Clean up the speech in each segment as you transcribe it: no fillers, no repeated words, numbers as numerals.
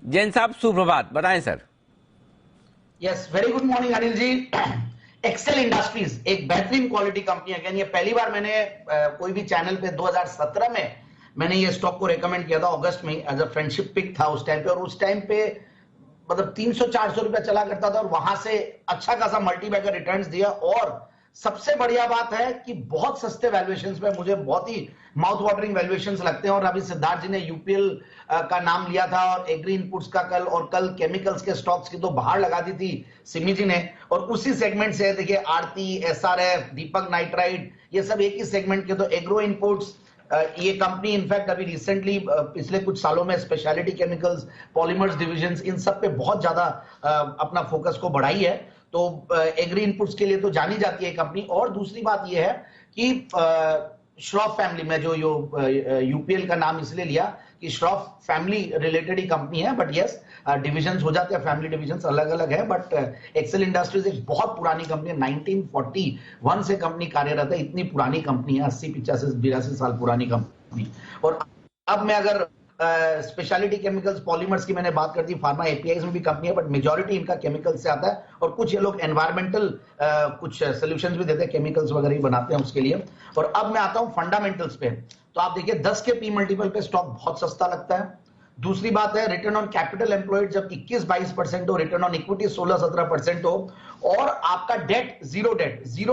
जैन साहब सुप्रभात, बताएं sir. Yes, very good morning Anil ji. Excel Industries एक बेहतरीन क्वालिटी कंपनी है। ये पहली बार मैंने कोई भी चैनल पे 2017 में मैंने ये स्टॉक को रेकमेंड किया था, अगस्त में, एज अ फ्रेंडशिप पिक था उस टाइम पे। और उस टाइम पे मतलब 300-400 रुपया चला करता था और वहां से अच्छा खासा मल्टीबैगर रिटर्न्स दिया। और सबसे बढ़िया बात है कि बहुत सस्ते वैल्यूएशंस पे, मुझे बहुत ही माउथ वाटरिंग वैल्यूएशंस लगते हैं। और अभी सिद्धार्थ जी ने यूपीएल का नाम लिया था और एग्री इनपुट्स का कल, और कल केमिकल्स के स्टॉक्स की तो बाहर लगा दी थी सिमी जी ने। और उसी सेगमेंट से देखिए आरती, एसआरएफ, दीपक नाइट्राइट, ये सब एक ही सेगमेंट के। तो एग्रो इनपुट्स, ये कंपनी इनफैक्ट अभी रिसेंटली पिछले कुछ सालों में स्पेशलिटी केमिकल्स, पॉलीमर्स डिविजन्स, इन सब पे बहुत ज्यादा अपना फोकस को बढ़ाई है। तो एग्री इनपुट्स के लिए तो जानी जाती है कंपनी। और दूसरी बात ये है कि श्रॉफ फैमिली में जो यूपीएल का नाम इसलिए लिया कि श्रॉफ फैमिली रिलेटेड ही कंपनी है, बट यस डिविजन्स हो जाते हैं, फैमिली डिविजन्स अलग अलग है। बट एक्सेल इंडस्ट्रीज एक बहुत पुरानी कंपनी है, 1941 से कंपनी कार्यरत है। इतनी पुरानी कंपनी है, 80-85-82 साल पुरानी कंपनी। और अब मैं अगर स्पेशलिटी केमिकल्स, पॉलीमर्स की मैंने बात कर दी, फार्मा एपीआईज में भी कंपनी है, बट मेजॉरिटी इनका केमिकल से आता है। और कुछ ये लोग एनवायरमेंटल कुछ सोल्यूशंस भी देते हैं, केमिकल्स वगैरह ही बनाते हैं उसके लिए। और अब मैं आता हूं फंडामेंटल्स पे। तो आप देखिए 10 के पी मल्टीपल पे स्टॉक बहुत सस्ता लगता है। दूसरी बात है रिटर्न ऑन कैपिटल एम्प्लॉयड जब 21-22% हो, रिटर्न ऑन इक्विटी 16-17% हो, और आपका डेट जीरो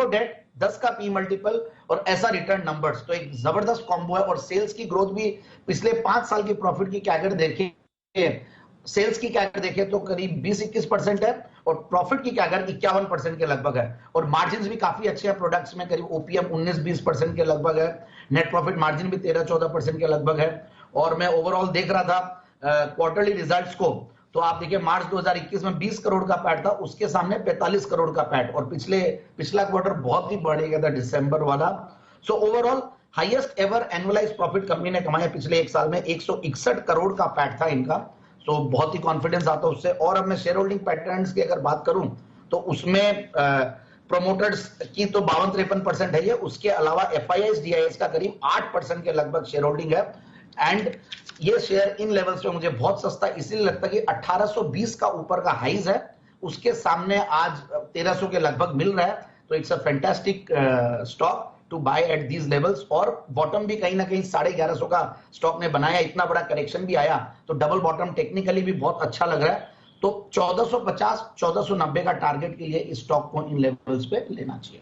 डेट, 10 का पी मल्टीपल और ऐसा रिटर्न नंबर्स, तो एक जबरदस्त कॉम्बो है। और सेल्स की ग्रोथ भी पिछले 5 साल की प्रॉफिट की कैगर देखिए, सेल्स की कैगर देखे तो करीब 20-21% है और प्रॉफिट की कैगर 51% के लगभग है। और मार्जिन भी काफी अच्छे हैं प्रोडक्ट्स में, करीब ओपीएम 19-20% के लगभग है, नेट प्रॉफिट मार्जिन भी 13-14% के लगभग है। और मैं ओवरऑल देख रहा था क्वार्टरली रिजल्ट्स को, तो आप देखिए मार्च 2021 में 20 करोड़ का पैट था, उसके सामने 45 करोड़ का पैट। और पिछला क्वार्टर बहुत ही बढ़ गया था, दिसंबर वाला। So overall highest ever annualise profit company ने कमाया पिछले एक साल में, 161 करोड़ का पैट था इनका। तो बहुत ही कॉन्फिडेंस आता है उससे। और अब मैं शेयर होल्डिंग पैटर्न्स की अगर बात करूं तो उसमें प्रोमोटर्स की तो 52-53% है ये। उसके अलावा एफआईआईस, डीआईएस का करीब 8% के लगभग शेयर होल्डिंग है। एंड ये शेयर इन लेवल्स पे मुझे बहुत सस्ता इसलिए लगता है कि 1820 का ऊपर का हाइज है, उसके सामने आज 1300 के लगभग मिल रहा है। तो it's a fantastic stock to buy at these levels. और बॉटम भी कहीं ना कहीं 1150 का स्टॉक ने बनाया, इतना बड़ा करेक्शन भी आया तो डबल बॉटम टेक्निकली भी बहुत अच्छा लग रहा है। तो 1450-1490 का टारगेट के लिए इस स्टॉक को इन लेवल्स पे लेना चाहिए।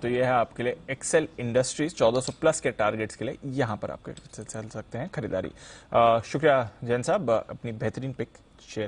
तो ये है आपके लिए एक्सेल इंडस्ट्रीज 1400 प्लस के टारगेट्स के लिए यहां पर आपके चल सकते हैं खरीदारी। शुक्रिया जैन साहब, अपनी बेहतरीन पिक शेयर